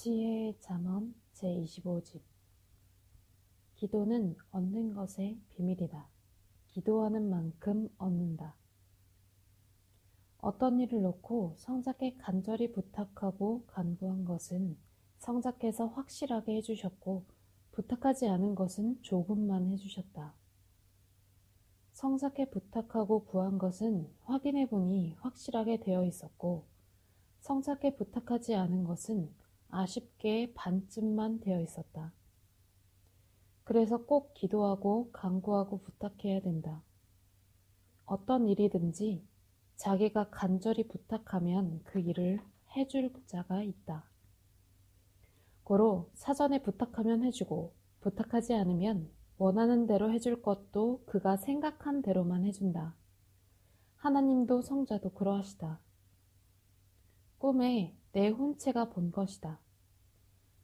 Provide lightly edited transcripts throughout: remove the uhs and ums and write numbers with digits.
지혜의 잠언 제25집. 기도는 얻는 것의 비밀이다. 기도하는 만큼 얻는다. 어떤 일을 놓고 성자께 간절히 부탁하고 간구한 것은 성자께서 확실하게 해주셨고, 부탁하지 않은 것은 조금만 해주셨다. 성자께 부탁하고 구한 것은 확인해 보니 확실하게 되어 있었고, 성자께 부탁하지 않은 것은 아쉽게 반쯤만 되어 있었다. 그래서 꼭 기도하고 간구하고 부탁해야 된다. 어떤 일이든지 자기가 간절히 부탁하면 그 일을 해줄 자가 있다. 고로 사전에 부탁하면 해주고, 부탁하지 않으면 원하는 대로 해줄 것도 그가 생각한 대로만 해준다. 하나님도 성자도 그러하시다. 꿈에 내 혼체가 본 것이다.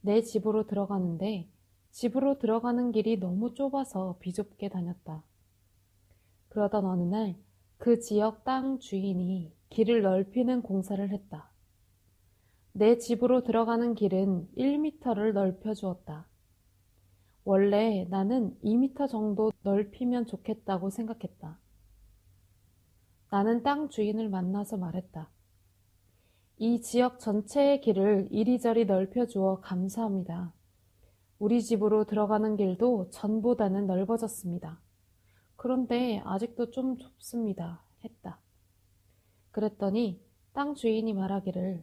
내 집으로 들어가는데 집으로 들어가는 길이 너무 좁아서 비좁게 다녔다. 그러던 어느 날 그 지역 땅 주인이 길을 넓히는 공사를 했다. 내 집으로 들어가는 길은 1m를 넓혀 주었다. 원래 나는 2m 정도 넓히면 좋겠다고 생각했다. 나는 땅 주인을 만나서 말했다. 이 지역 전체의 길을 이리저리 넓혀 주어 감사합니다. 우리 집으로 들어가는 길도 전보다는 넓어졌습니다. 그런데 아직도 좀 좁습니다. 했다. 그랬더니 땅 주인이 말하기를,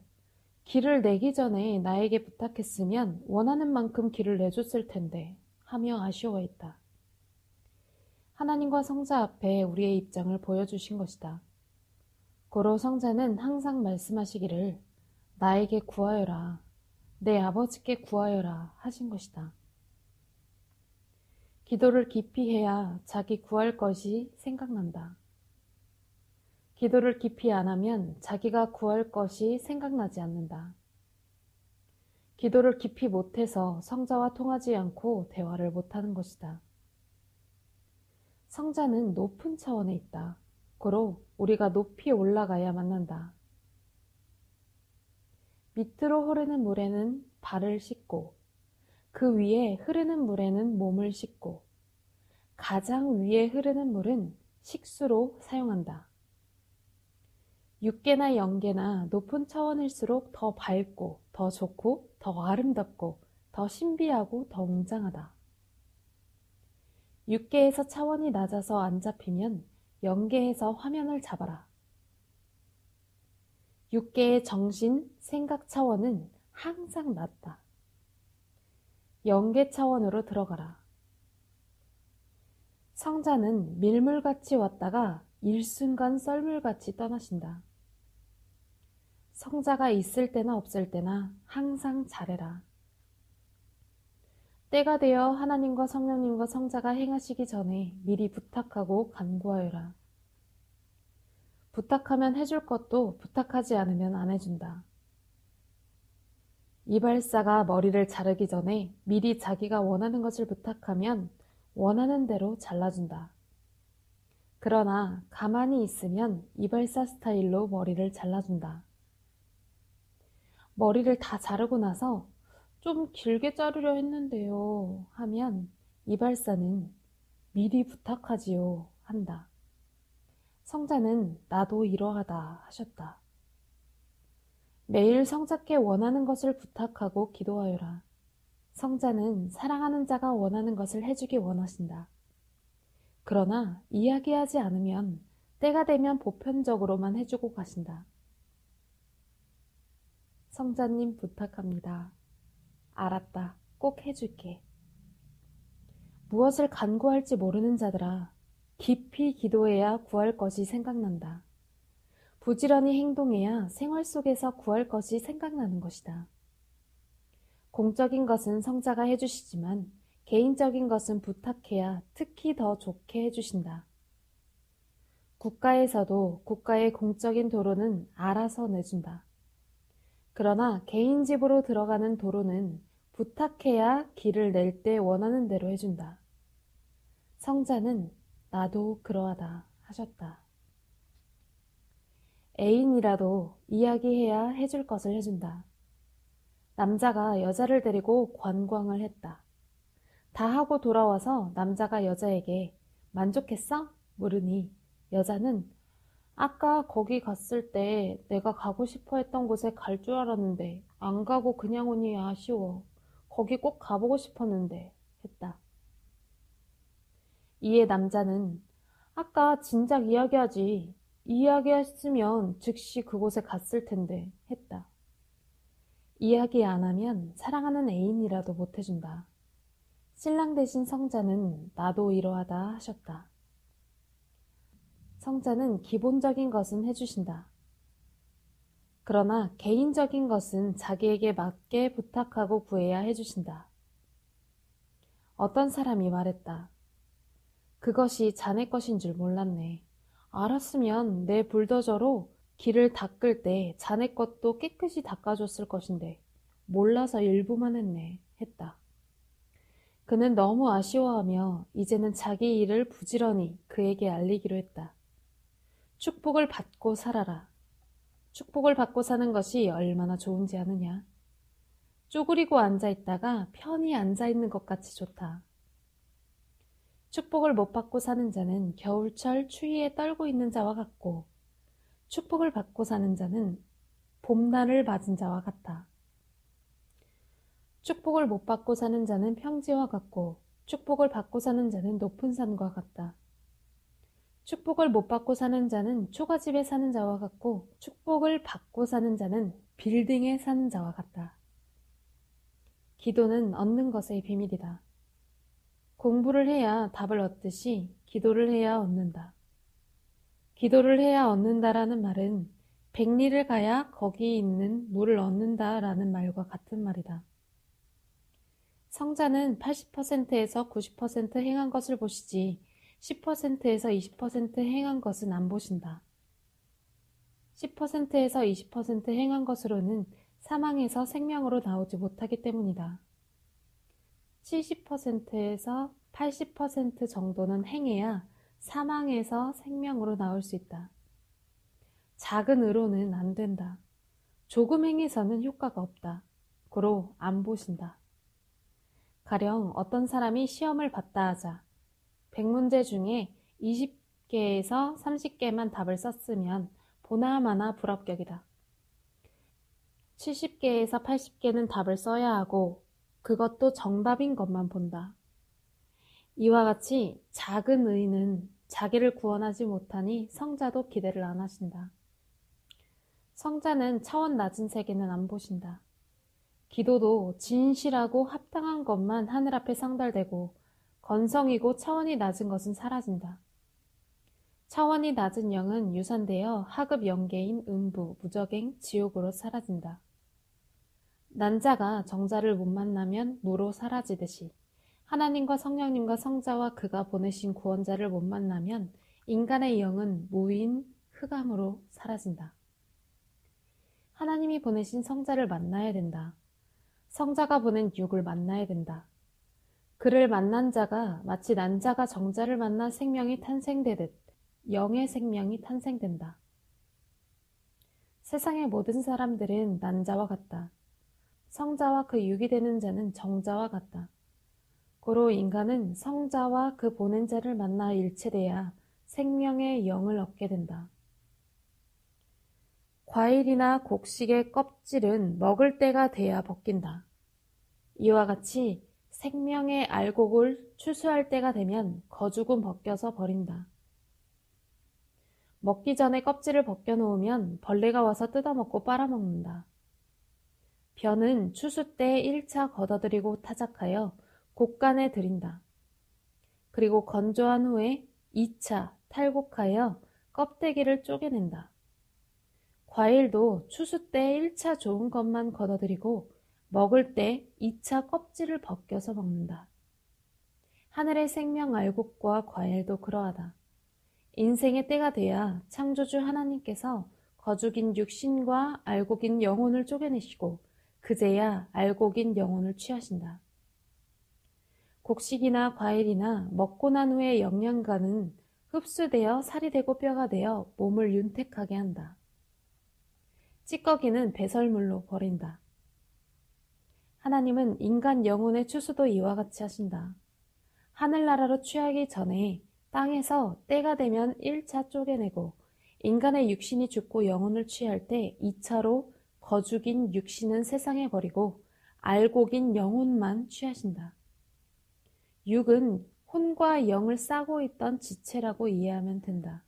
길을 내기 전에 나에게 부탁했으면 원하는 만큼 길을 내줬을 텐데 하며 아쉬워했다. 하나님과 성자 앞에 우리의 입장을 보여주신 것이다. 고로 성자는 항상 말씀하시기를, 나에게 구하여라, 내 아버지께 구하여라 하신 것이다. 기도를 깊이 해야 자기 구할 것이 생각난다. 기도를 깊이 안 하면 자기가 구할 것이 생각나지 않는다. 기도를 깊이 못해서 성자와 통하지 않고 대화를 못하는 것이다. 성자는 높은 차원에 있다. 고로 우리가 높이 올라가야 만난다. 밑으로 흐르는 물에는 발을 씻고, 그 위에 흐르는 물에는 몸을 씻고, 가장 위에 흐르는 물은 식수로 사용한다. 6개나 0개나 높은 차원일수록 더 밝고, 더 좋고, 더 아름답고, 더 신비하고, 더 웅장하다. 6개에서 차원이 낮아서 안 잡히면 0개에서 화면을 잡아라. 6개의 정신, 생각 차원은 항상 낮다. 0개 차원으로 들어가라. 성자는 밀물같이 왔다가 일순간 썰물같이 떠나신다. 성자가 있을 때나 없을 때나 항상 잘해라. 때가 되어 하나님과 성령님과 성자가 행하시기 전에 미리 부탁하고 간구하여라. 부탁하면 해줄 것도 부탁하지 않으면 안 해준다. 이발사가 머리를 자르기 전에 미리 자기가 원하는 것을 부탁하면 원하는 대로 잘라준다. 그러나 가만히 있으면 이발사 스타일로 머리를 잘라준다. 머리를 다 자르고 나서 좀 길게 자르려 했는데요 하면 이발사는 미리 부탁하지요 한다. 성자는 나도 이러하다 하셨다. 매일 성자께 원하는 것을 부탁하고 기도하여라. 성자는 사랑하는 자가 원하는 것을 해주기 원하신다. 그러나 이야기하지 않으면 때가 되면 보편적으로만 해주고 가신다. 성자님 부탁합니다. 알았다. 꼭 해줄게. 무엇을 간구할지 모르는 자들아, 깊이 기도해야 구할 것이 생각난다. 부지런히 행동해야 생활 속에서 구할 것이 생각나는 것이다. 공적인 것은 성자가 해주시지만 개인적인 것은 부탁해야 특히 더 좋게 해주신다. 국가에서도 국가의 공적인 도로는 알아서 내준다. 그러나 개인 집으로 들어가는 도로는 부탁해야 길을 낼 때 원하는 대로 해준다. 성자는 나도 그러하다 하셨다. 애인이라도 이야기해야 해줄 것을 해준다. 남자가 여자를 데리고 관광을 했다. 다 하고 돌아와서 남자가 여자에게 만족했어? 물으니 여자는 아까 거기 갔을 때 내가 가고 싶어 했던 곳에 갈 줄 알았는데 안 가고 그냥 오니 아쉬워. 거기 꼭 가보고 싶었는데 했다. 이에 남자는 아까 진작 이야기하지. 이야기했으면 즉시 그곳에 갔을 텐데 했다. 이야기 안 하면 사랑하는 애인이라도 못 해준다. 신랑 대신 성자는 나도 이러하다 하셨다. 성자는 기본적인 것은 해주신다. 그러나 개인적인 것은 자기에게 맞게 부탁하고 구해야 해주신다. 어떤 사람이 말했다. 그것이 자네 것인 줄 몰랐네. 알았으면 내 불도저로 길을 닦을 때 자네 것도 깨끗이 닦아줬을 것인데 몰라서 일부만 했네 했다. 그는 너무 아쉬워하며 이제는 자기 일을 부지런히 그에게 알리기로 했다. 축복을 받고 살아라. 축복을 받고 사는 것이 얼마나 좋은지 아느냐. 쪼그리고 앉아있다가 편히 앉아있는 것 같이 좋다. 축복을 못 받고 사는 자는 겨울철 추위에 떨고 있는 자와 같고 축복을 받고 사는 자는 봄날을 맞은 자와 같다. 축복을 못 받고 사는 자는 평지와 같고 축복을 받고 사는 자는 높은 산과 같다. 축복을 못 받고 사는 자는 초가집에 사는 자와 같고 축복을 받고 사는 자는 빌딩에 사는 자와 같다. 기도는 얻는 것의 비밀이다. 공부를 해야 답을 얻듯이 기도를 해야 얻는다. 기도를 해야 얻는다라는 말은 백리를 가야 거기 있는 물을 얻는다라는 말과 같은 말이다. 성자는 80%에서 90% 행한 것을 보시지 10%에서 20% 행한 것은 안 보신다. 10%에서 20% 행한 것으로는 사망에서 생명으로 나오지 못하기 때문이다. 70%에서 80% 정도는 행해야 사망에서 생명으로 나올 수 있다. 작은 의로는 안 된다. 조금 행해서는 효과가 없다. 고로 안 보신다. 가령 어떤 사람이 시험을 봤다 하자 100문제 중에 20개에서 30개만 답을 썼으면 보나마나 불합격이다. 70개에서 80개는 답을 써야 하고 그것도 정답인 것만 본다. 이와 같이 작은 의는 자기를 구원하지 못하니 성자도 기대를 안 하신다. 성자는 차원 낮은 세계는 안 보신다. 기도도 진실하고 합당한 것만 하늘 앞에 상달되고 건성이고 차원이 낮은 것은 사라진다. 차원이 낮은 영은 유산되어 하급 영계인 음부, 무적행, 지옥으로 사라진다. 난자가 정자를 못 만나면 무로 사라지듯이 하나님과 성령님과 성자와 그가 보내신 구원자를 못 만나면 인간의 영은 무인 흑암으로 사라진다. 하나님이 보내신 성자를 만나야 된다. 성자가 보낸 육을 만나야 된다. 그를 만난 자가 마치 난자가 정자를 만나 생명이 탄생되듯 영의 생명이 탄생된다. 세상의 모든 사람들은 난자와 같다. 성자와 그 육이 되는 자는 정자와 같다. 고로 인간은 성자와 그 보낸 자를 만나 일체돼야 생명의 영을 얻게 된다. 과일이나 곡식의 껍질은 먹을 때가 돼야 벗긴다. 이와 같이 생명의 알곡을 추수할 때가 되면 거죽은 벗겨서 버린다. 먹기 전에 껍질을 벗겨놓으면 벌레가 와서 뜯어먹고 빨아먹는다. 벼는 추수 때 1차 걷어들이고 타작하여 곡간에 들인다. 그리고 건조한 후에 2차 탈곡하여 껍데기를 쪼개낸다. 과일도 추수 때 1차 좋은 것만 걷어들이고 먹을 때 2차 껍질을 벗겨서 먹는다. 하늘의 생명 알곡과 과일도 그러하다. 인생의 때가 돼야 창조주 하나님께서 거죽인 육신과 알곡인 영혼을 쪼개내시고 그제야 알곡인 영혼을 취하신다. 곡식이나 과일이나 먹고 난 후에 영양가는 흡수되어 살이 되고 뼈가 되어 몸을 윤택하게 한다. 찌꺼기는 배설물로 버린다. 하나님은 인간 영혼의 추수도 이와 같이 하신다. 하늘나라로 취하기 전에 땅에서 때가 되면 1차 쪼개내고 인간의 육신이 죽고 영혼을 취할 때 2차로 거죽인 육신은 세상에 버리고 알곡인 영혼만 취하신다. 육은 혼과 영을 싸고 있던 지체라고 이해하면 된다.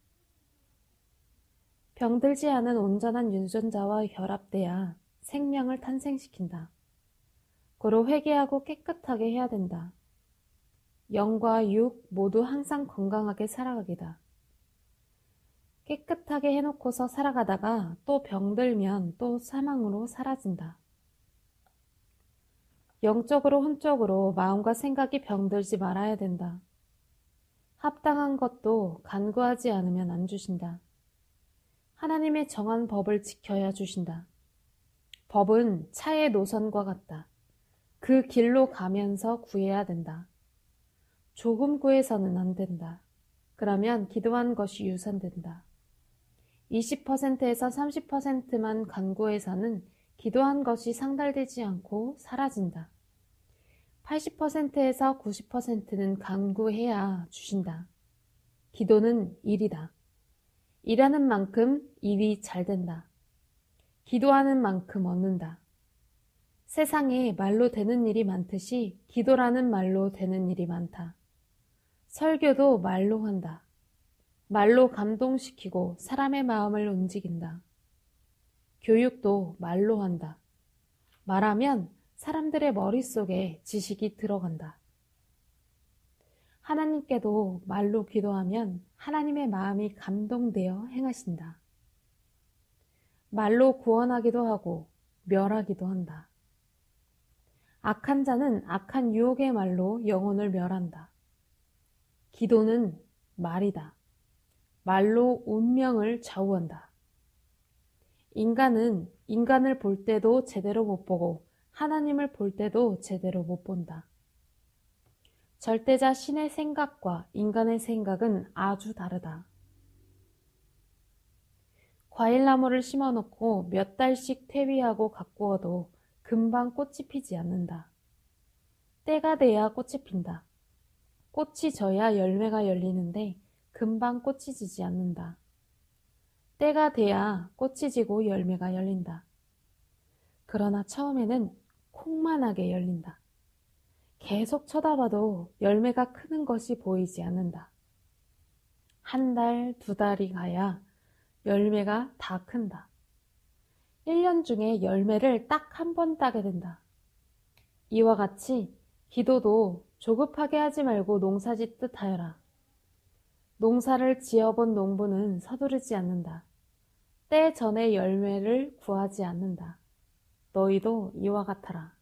병들지 않은 온전한 유전자와 결합돼야 생명을 탄생시킨다. 고로 회개하고 깨끗하게 해야 된다. 영과 육 모두 항상 건강하게 살아가기다. 깨끗하게 해놓고서 살아가다가 또 병들면 또 사망으로 사라진다. 영적으로 혼적으로 마음과 생각이 병들지 말아야 된다. 합당한 것도 간구하지 않으면 안 주신다. 하나님의 정한 법을 지켜야 주신다. 법은 차의 노선과 같다. 그 길로 가면서 구해야 된다. 조금 구해서는 안 된다. 그러면 기도한 것이 유산된다. 20%에서 30%만 간구해서는 기도한 것이 상달되지 않고 사라진다. 80%에서 90%는 간구해야 주신다. 기도는 일이다. 일하는 만큼 일이 잘 된다. 기도하는 만큼 얻는다. 세상에 말로 되는 일이 많듯이 기도라는 말로 되는 일이 많다. 설교도 말로 한다. 말로 감동시키고 사람의 마음을 움직인다. 교육도 말로 한다. 말하면 사람들의 머릿속에 지식이 들어간다. 하나님께도 말로 기도하면 하나님의 마음이 감동되어 행하신다. 말로 구원하기도 하고 멸하기도 한다. 악한 자는 악한 유혹의 말로 영혼을 멸한다. 기도는 말이다. 말로 운명을 좌우한다. 인간은 인간을 볼 때도 제대로 못 보고 하나님을 볼 때도 제대로 못 본다. 절대자 신의 생각과 인간의 생각은 아주 다르다. 과일나무를 심어놓고 몇 달씩 퇴비하고 가꾸어도 금방 꽃이 피지 않는다. 때가 돼야 꽃이 핀다. 꽃이 져야 열매가 열리는데 금방 꽃이 지지 않는다. 때가 돼야 꽃이 지고 열매가 열린다. 그러나 처음에는 콩만하게 열린다. 계속 쳐다봐도 열매가 크는 것이 보이지 않는다. 한 달, 두 달이 가야 열매가 다 큰다. 1년 중에 열매를 딱 한 번 따게 된다. 이와 같이 기도도 조급하게 하지 말고 농사짓듯 하여라. 농사를 지어본 농부는 서두르지 않는다. 때 전에 열매를 구하지 않는다. 너희도 이와 같아라.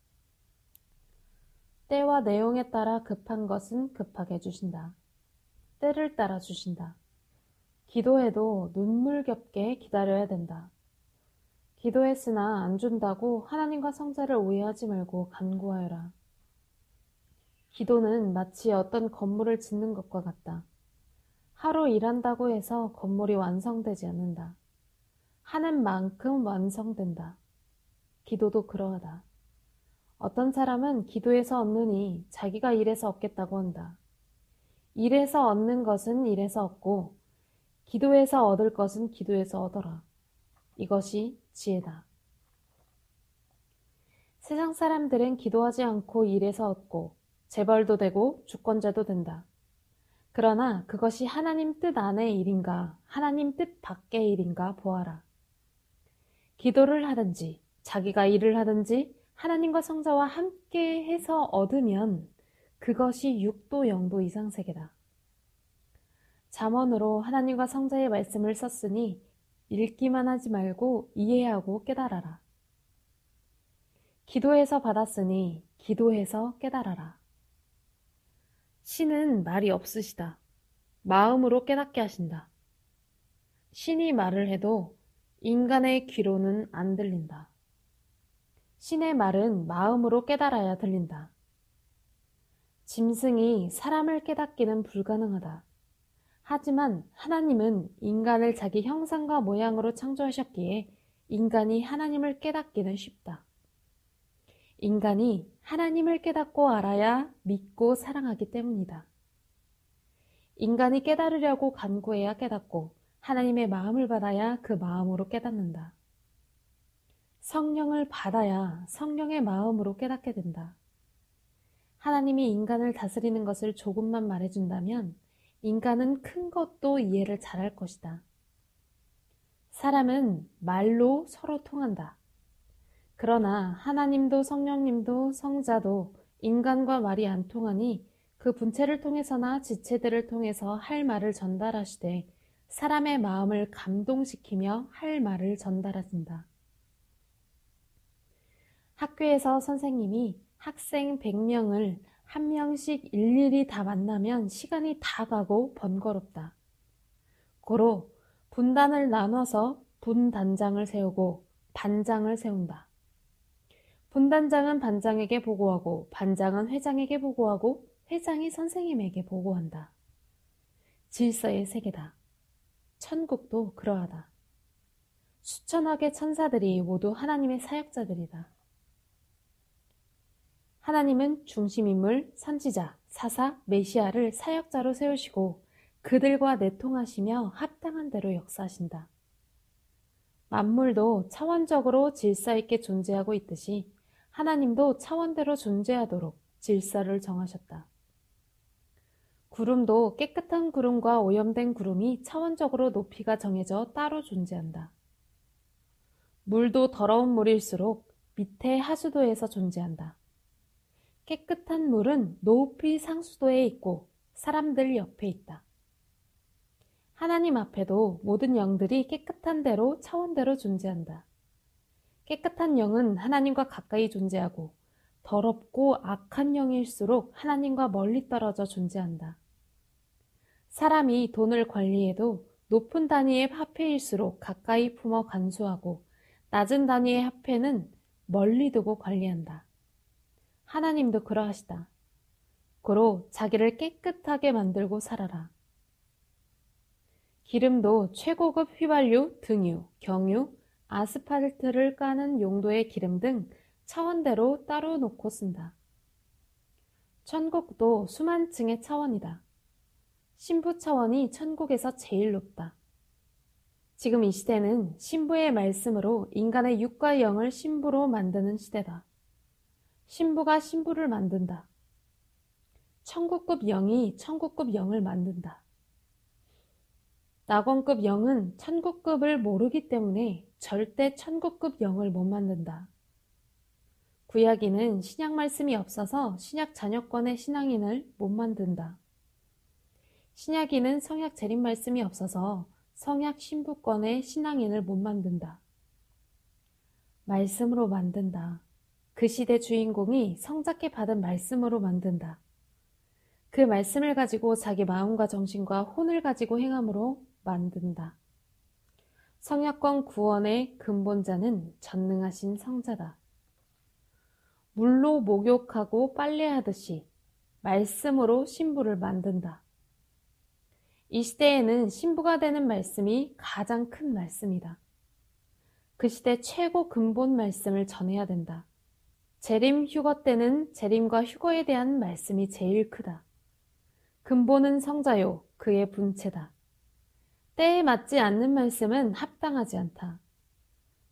때와 내용에 따라 급한 것은 급하게 주신다. 때를 따라 주신다. 기도해도 눈물겹게 기다려야 된다. 기도했으나 안 준다고 하나님과 성자를 오해하지 말고 간구하여라. 기도는 마치 어떤 건물을 짓는 것과 같다. 하루 일한다고 해서 건물이 완성되지 않는다. 하는 만큼 완성된다. 기도도 그러하다. 어떤 사람은 기도해서 얻느니 자기가 일해서 얻겠다고 한다. 일해서 얻는 것은 일해서 얻고 기도해서 얻을 것은 기도해서 얻어라. 이것이 지혜다. 세상 사람들은 기도하지 않고 일해서 얻고 재벌도 되고 주권자도 된다. 그러나 그것이 하나님 뜻 안의 일인가 하나님 뜻 밖의 일인가 보아라. 기도를 하든지 자기가 일을 하든지 하나님과 성자와 함께 해서 얻으면 그것이 육도 영도 이상 세계다. 잠언으로 하나님과 성자의 말씀을 썼으니 읽기만 하지 말고 이해하고 깨달아라. 기도해서 받았으니 기도해서 깨달아라. 신은 말이 없으시다. 마음으로 깨닫게 하신다. 신이 말을 해도 인간의 귀로는 안 들린다. 신의 말은 마음으로 깨달아야 들린다. 짐승이 사람을 깨닫기는 불가능하다. 하지만 하나님은 인간을 자기 형상과 모양으로 창조하셨기에 인간이 하나님을 깨닫기는 쉽다. 인간이 하나님을 깨닫고 알아야 믿고 사랑하기 때문이다. 인간이 깨달으려고 간구해야 깨닫고 하나님의 마음을 받아야 그 마음으로 깨닫는다. 성령을 받아야 성령의 마음으로 깨닫게 된다. 하나님이 인간을 다스리는 것을 조금만 말해준다면 인간은 큰 것도 이해를 잘할 것이다. 사람은 말로 서로 통한다. 그러나 하나님도 성령님도 성자도 인간과 말이 안 통하니 그 분체를 통해서나 지체들을 통해서 할 말을 전달하시되 사람의 마음을 감동시키며 할 말을 전달하신다. 학교에서 선생님이 학생 100명을 한 명씩 일일이 다 만나면 시간이 다 가고 번거롭다. 고로 분단을 나눠서 분단장을 세우고 반장을 세운다. 분단장은 반장에게 보고하고 반장은 회장에게 보고하고 회장이 선생님에게 보고한다. 질서의 세계다. 천국도 그러하다. 수천억의 천사들이 모두 하나님의 사역자들이다. 하나님은 중심인물, 선지자, 사사, 메시아를 사역자로 세우시고 그들과 내통하시며 합당한 대로 역사하신다. 만물도 차원적으로 질서 있게 존재하고 있듯이 하나님도 차원대로 존재하도록 질서를 정하셨다. 구름도 깨끗한 구름과 오염된 구름이 차원적으로 높이가 정해져 따로 존재한다. 물도 더러운 물일수록 밑에 하수도에서 존재한다. 깨끗한 물은 높이 상수도에 있고 사람들 옆에 있다. 하나님 앞에도 모든 영들이 깨끗한 대로 차원대로 존재한다. 깨끗한 영은 하나님과 가까이 존재하고 더럽고 악한 영일수록 하나님과 멀리 떨어져 존재한다. 사람이 돈을 관리해도 높은 단위의 화폐일수록 가까이 품어 간수하고 낮은 단위의 화폐는 멀리 두고 관리한다. 하나님도 그러하시다. 고로 자기를 깨끗하게 만들고 살아라. 기름도 최고급 휘발유, 등유, 경유, 아스팔트를 까는 용도의 기름 등 차원대로 따로 놓고 쓴다. 천국도 수만 층의 차원이다. 신부 차원이 천국에서 제일 높다. 지금 이 시대는 신부의 말씀으로 인간의 육과 영을 신부로 만드는 시대다. 신부가 신부를 만든다. 천국급 영이 천국급 영을 만든다. 낙원급 영은 천국급을 모르기 때문에 절대 천국급 영을 못 만든다. 구약인은 신약 말씀이 없어서 신약 자녀권의 신앙인을 못 만든다. 신약인은 성약 재림 말씀이 없어서 성약 신부권의 신앙인을 못 만든다. 말씀으로 만든다. 그 시대 주인공이 성작게 받은 말씀으로 만든다. 그 말씀을 가지고 자기 마음과 정신과 혼을 가지고 행함으로 만든다. 성약권 구원의 근본자는 전능하신 성자다. 물로 목욕하고 빨래하듯이 말씀으로 신부를 만든다. 이 시대에는 신부가 되는 말씀이 가장 큰 말씀이다. 그 시대 최고 근본 말씀을 전해야 된다. 재림 휴거 때는 재림과 휴거에 대한 말씀이 제일 크다. 근본은 성자요, 그의 분체다. 때에 맞지 않는 말씀은 합당하지 않다.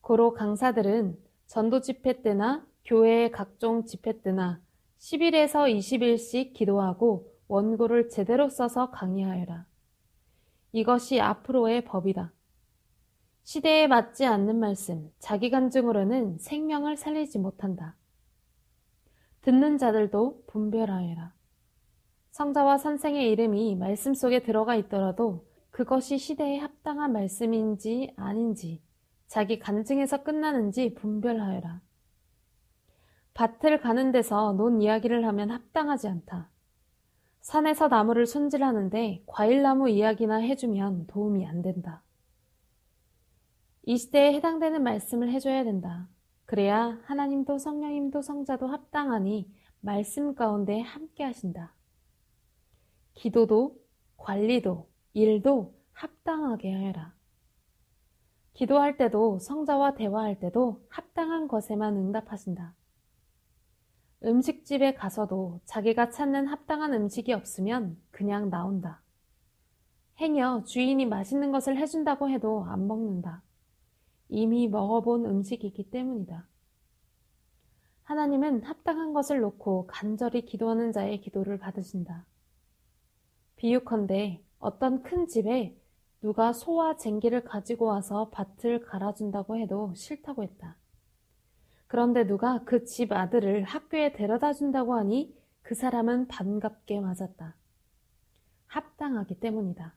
고로 강사들은 전도 집회 때나 교회의 각종 집회 때나 10일에서 20일씩 기도하고 원고를 제대로 써서 강의하여라. 이것이 앞으로의 법이다. 시대에 맞지 않는 말씀, 자기 간증으로는 생명을 살리지 못한다. 듣는 자들도 분별하여라. 성자와 선생의 이름이 말씀 속에 들어가 있더라도 그것이 시대에 합당한 말씀인지 아닌지 자기 간증에서 끝나는지 분별하여라. 밭을 가는 데서 논 이야기를 하면 합당하지 않다. 산에서 나무를 손질하는데 과일나무 이야기나 해주면 도움이 안 된다. 이 시대에 해당되는 말씀을 해줘야 된다. 그래야 하나님도 성령님도 성자도 합당하니 말씀 가운데 함께 하신다. 기도도 관리도 일도 합당하게 하여라. 기도할 때도 성자와 대화할 때도 합당한 것에만 응답하신다. 음식집에 가서도 자기가 찾는 합당한 음식이 없으면 그냥 나온다. 행여 주인이 맛있는 것을 해준다고 해도 안 먹는다. 이미 먹어본 음식이기 때문이다. 하나님은 합당한 것을 놓고 간절히 기도하는 자의 기도를 받으신다. 비유컨대 어떤 큰 집에 누가 소와 쟁기를 가지고 와서 밭을 갈아준다고 해도 싫다고 했다. 그런데 누가 그 집 아들을 학교에 데려다 준다고 하니 그 사람은 반갑게 맞았다. 합당하기 때문이다.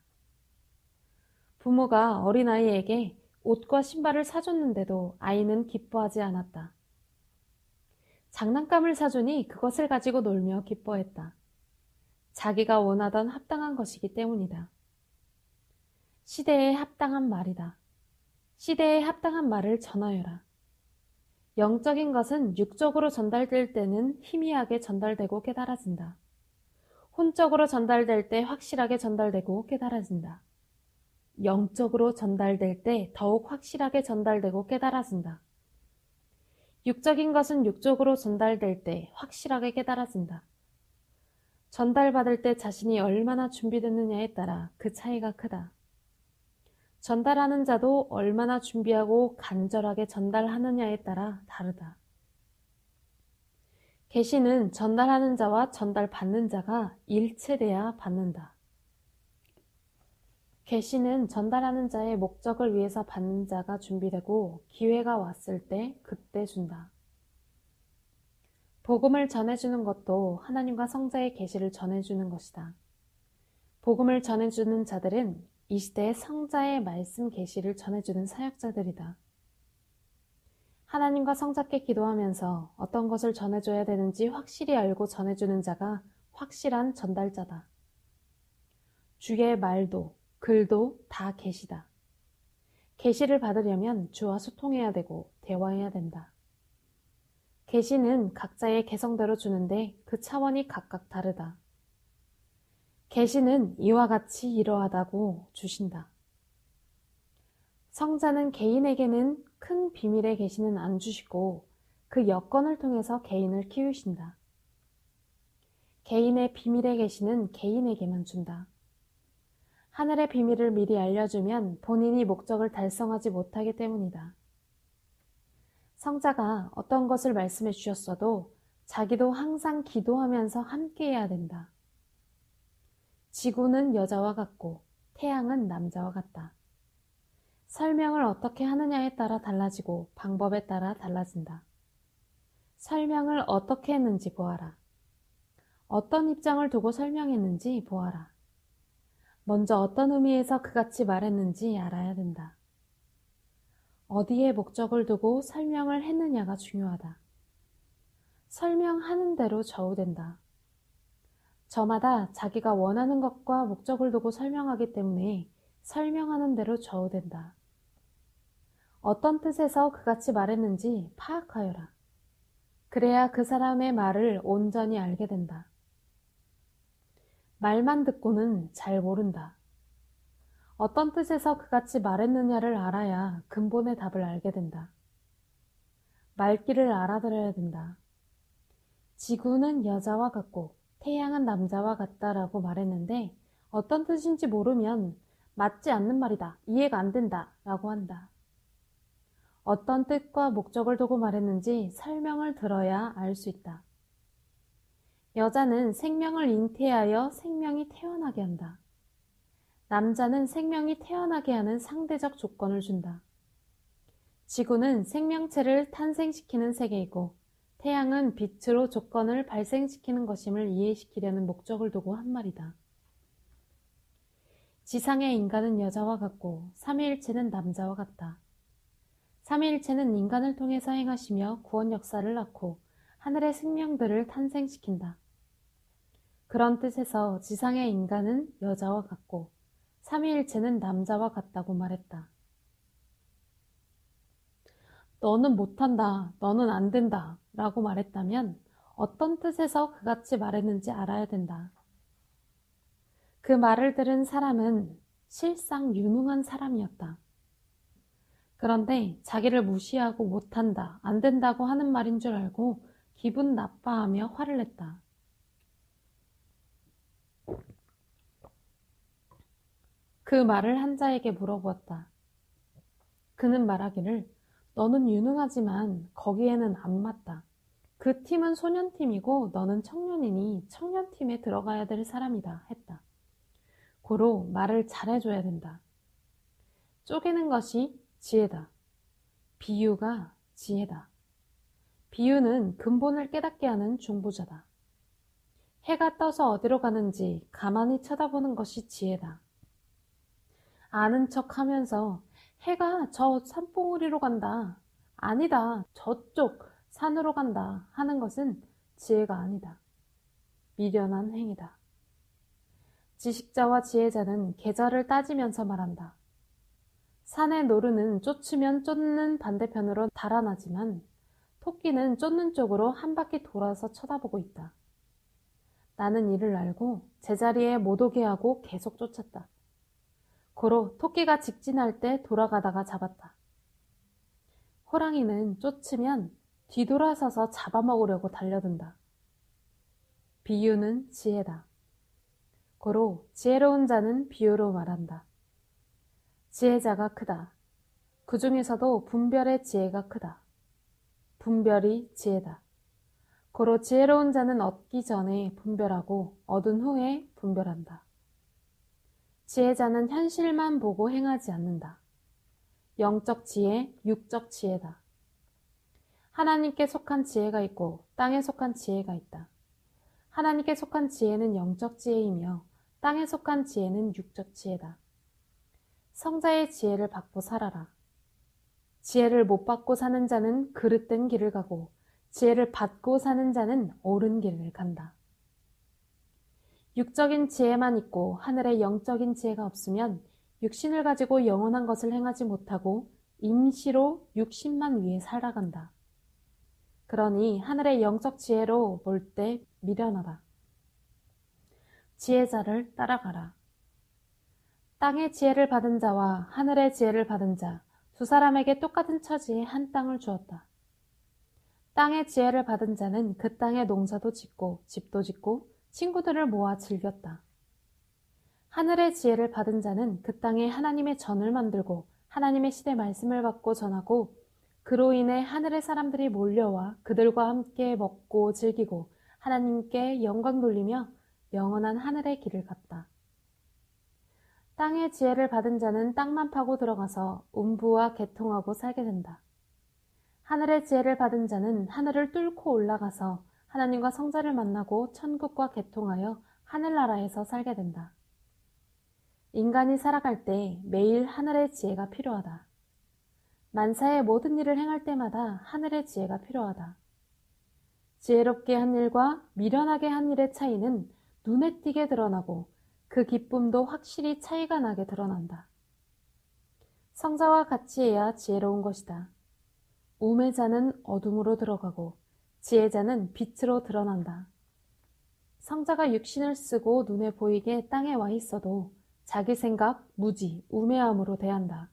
부모가 어린아이에게 옷과 신발을 사줬는데도 아이는 기뻐하지 않았다. 장난감을 사주니 그것을 가지고 놀며 기뻐했다. 자기가 원하던 합당한 것이기 때문이다. 시대에 합당한 말이다. 시대에 합당한 말을 전하여라. 영적인 것은 육적으로 전달될 때는 희미하게 전달되고 깨달아진다. 혼적으로 전달될 때 확실하게 전달되고 깨달아진다. 영적으로 전달될 때 더욱 확실하게 전달되고 깨달아진다. 육적인 것은 육적으로 전달될 때 확실하게 깨달아진다. 전달받을 때 자신이 얼마나 준비됐느냐에 따라 그 차이가 크다. 전달하는 자도 얼마나 준비하고 간절하게 전달하느냐에 따라 다르다. 계시는 전달하는 자와 전달받는 자가 일체돼야 받는다. 계시는 전달하는 자의 목적을 위해서 받는 자가 준비되고 기회가 왔을 때 그때 준다. 복음을 전해주는 것도 하나님과 성자의 계시를 전해주는 것이다. 복음을 전해주는 자들은 이 시대의 성자의 말씀 계시를 전해주는 사역자들이다. 하나님과 성자께 기도하면서 어떤 것을 전해줘야 되는지 확실히 알고 전해주는 자가 확실한 전달자다. 주의 말도 글도 다 계시다. 계시를 받으려면 주와 소통해야 되고 대화해야 된다. 계시는 각자의 개성대로 주는데 그 차원이 각각 다르다. 계시는 이와 같이 이러하다고 주신다. 성자는 개인에게는 큰 비밀의 계시는 안 주시고 그 여건을 통해서 개인을 키우신다. 개인의 비밀의 계시는 개인에게만 준다. 하늘의 비밀을 미리 알려주면 본인이 목적을 달성하지 못하기 때문이다. 성자가 어떤 것을 말씀해 주셨어도 자기도 항상 기도하면서 함께해야 된다. 지구는 여자와 같고 태양은 남자와 같다. 설명을 어떻게 하느냐에 따라 달라지고 방법에 따라 달라진다. 설명을 어떻게 했는지 보아라. 어떤 입장을 두고 설명했는지 보아라. 먼저 어떤 의미에서 그같이 말했는지 알아야 된다. 어디에 목적을 두고 설명을 했느냐가 중요하다. 설명하는 대로 좌우된다. 저마다 자기가 원하는 것과 목적을 두고 설명하기 때문에 설명하는 대로 좌우된다. 어떤 뜻에서 그같이 말했는지 파악하여라. 그래야 그 사람의 말을 온전히 알게 된다. 말만 듣고는 잘 모른다. 어떤 뜻에서 그같이 말했느냐를 알아야 근본의 답을 알게 된다. 말귀를 알아들어야 된다. 지구는 여자와 같고 태양은 남자와 같다라고 말했는데 어떤 뜻인지 모르면 맞지 않는 말이다, 이해가 안 된다 라고 한다. 어떤 뜻과 목적을 두고 말했는지 설명을 들어야 알 수 있다. 여자는 생명을 잉태하여 생명이 태어나게 한다. 남자는 생명이 태어나게 하는 상대적 조건을 준다. 지구는 생명체를 탄생시키는 세계이고 태양은 빛으로 조건을 발생시키는 것임을 이해시키려는 목적을 두고 한 말이다. 지상의 인간은 여자와 같고 삼위일체는 남자와 같다. 삼위일체는 인간을 통해서 행하시며 구원 역사를 낳고 하늘의 생명들을 탄생시킨다. 그런 뜻에서 지상의 인간은 여자와 같고 삼위일체는 남자와 같다고 말했다. 너는 못한다, 너는 안 된다 라고 말했다면 어떤 뜻에서 그같이 말했는지 알아야 된다. 그 말을 들은 사람은 실상 유능한 사람이었다. 그런데 자기를 무시하고 못한다, 안 된다고 하는 말인 줄 알고 기분 나빠하며 화를 냈다. 그 말을 한 자에게 물어보았다. 그는 말하기를 너는 유능하지만 거기에는 안 맞다. 그 팀은 소년팀이고 너는 청년이니 청년팀에 들어가야 될 사람이다 했다. 고로 말을 잘해줘야 된다. 쪼개는 것이 지혜다. 비유가 지혜다. 비유는 근본을 깨닫게 하는 중보자다. 해가 떠서 어디로 가는지 가만히 쳐다보는 것이 지혜다. 아는 척 하면서 해가 저 산봉우리로 간다. 아니다. 저쪽 산으로 간다 하는 것은 지혜가 아니다. 미련한 행위다. 지식자와 지혜자는 계절을 따지면서 말한다. 산의 노루는 쫓으면 쫓는 반대편으로 달아나지만 토끼는 쫓는 쪽으로 한 바퀴 돌아서 쳐다보고 있다. 나는 이를 알고 제자리에 못 오게 하고 계속 쫓았다. 고로 토끼가 직진할 때 돌아가다가 잡았다. 호랑이는 쫓으면 뒤돌아서서 잡아먹으려고 달려든다. 비유는 지혜다. 고로 지혜로운 자는 비유로 말한다. 지혜자가 크다. 그 중에서도 분별의 지혜가 크다. 분별이 지혜다. 고로 지혜로운 자는 얻기 전에 분별하고 얻은 후에 분별한다. 지혜자는 현실만 보고 행하지 않는다. 영적 지혜, 육적 지혜다. 하나님께 속한 지혜가 있고 땅에 속한 지혜가 있다. 하나님께 속한 지혜는 영적 지혜이며 땅에 속한 지혜는 육적 지혜다. 성자의 지혜를 받고 살아라. 지혜를 못 받고 사는 자는 그릇된 길을 가고 지혜를 받고 사는 자는 옳은 길을 간다. 육적인 지혜만 있고 하늘의 영적인 지혜가 없으면 육신을 가지고 영원한 것을 행하지 못하고 임시로 육신만 위해 살아간다. 그러니 하늘의 영적 지혜로 볼 때 미련하다. 지혜자를 따라가라. 땅의 지혜를 받은 자와 하늘의 지혜를 받은 자, 두 사람에게 똑같은 처지에 한 땅을 주었다. 땅의 지혜를 받은 자는 그 땅에 농사도 짓고 집도 짓고 친구들을 모아 즐겼다. 하늘의 지혜를 받은 자는 그 땅에 하나님의 전을 만들고 하나님의 시대 말씀을 받고 전하고 그로 인해 하늘의 사람들이 몰려와 그들과 함께 먹고 즐기고 하나님께 영광 돌리며 영원한 하늘의 길을 갔다. 땅의 지혜를 받은 자는 땅만 파고 들어가서 음부와 개통하고 살게 된다. 하늘의 지혜를 받은 자는 하늘을 뚫고 올라가서 하나님과 성자를 만나고 천국과 개통하여 하늘나라에서 살게 된다. 인간이 살아갈 때 매일 하늘의 지혜가 필요하다. 만사의 모든 일을 행할 때마다 하늘의 지혜가 필요하다. 지혜롭게 한 일과 미련하게 한 일의 차이는 눈에 띄게 드러나고 그 기쁨도 확실히 차이가 나게 드러난다. 성자와 같이 해야 지혜로운 것이다. 우매자는 어둠으로 들어가고 지혜자는 빛으로 드러난다. 성자가 육신을 쓰고 눈에 보이게 땅에 와 있어도 자기 생각, 무지, 우매함으로 대한다.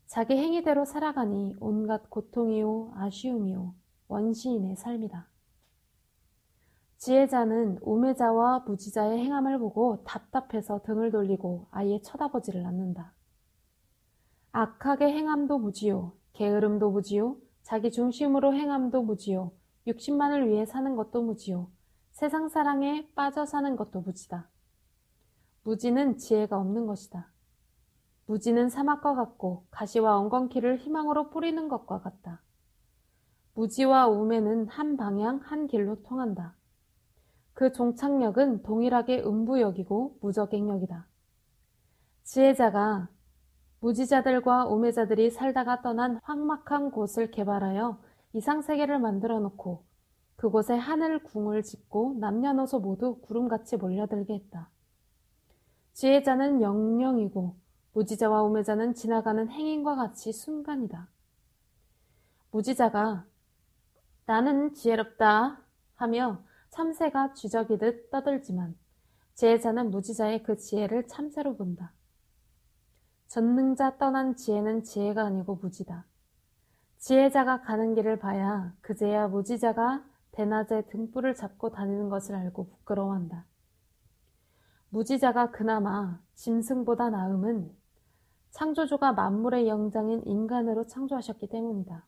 자기 행위대로 살아가니 온갖 고통이요, 아쉬움이요, 원시인의 삶이다. 지혜자는 우매자와 무지자의 행함을 보고 답답해서 등을 돌리고 아예 쳐다보지를 않는다. 악하게 행함도 무지요, 게으름도 무지요, 자기 중심으로 행함도 무지요, 육신만을 위해 사는 것도 무지요, 세상 사랑에 빠져 사는 것도 무지다. 무지는 지혜가 없는 것이다. 무지는 사막과 같고 가시와 엉겅퀴를 희망으로 뿌리는 것과 같다. 무지와 우매는 한 방향 한 길로 통한다. 그 종착역은 동일하게 음부역이고 무적행역이다. 지혜자가 무지자들과 우매자들이 살다가 떠난 황막한 곳을 개발하여 이상세계를 만들어 놓고 그곳에 하늘 궁을 짓고 남녀노소 모두 구름같이 몰려들게 했다. 지혜자는 영영이고 무지자와 우매자는 지나가는 행인과 같이 순간이다. 무지자가 나는 지혜롭다 하며 참새가 쥐저기듯 떠들지만 지혜자는 무지자의 그 지혜를 참새로 본다. 전능자 떠난 지혜는 지혜가 아니고 무지다. 지혜자가 가는 길을 봐야 그제야 무지자가 대낮에 등불을 잡고 다니는 것을 알고 부끄러워한다. 무지자가 그나마 짐승보다 나음은 창조주가 만물의 영장인 인간으로 창조하셨기 때문이다.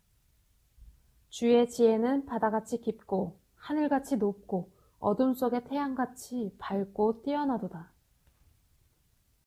주의 지혜는 바다같이 깊고 하늘같이 높고 어둠 속의 태양같이 밝고 뛰어나도다.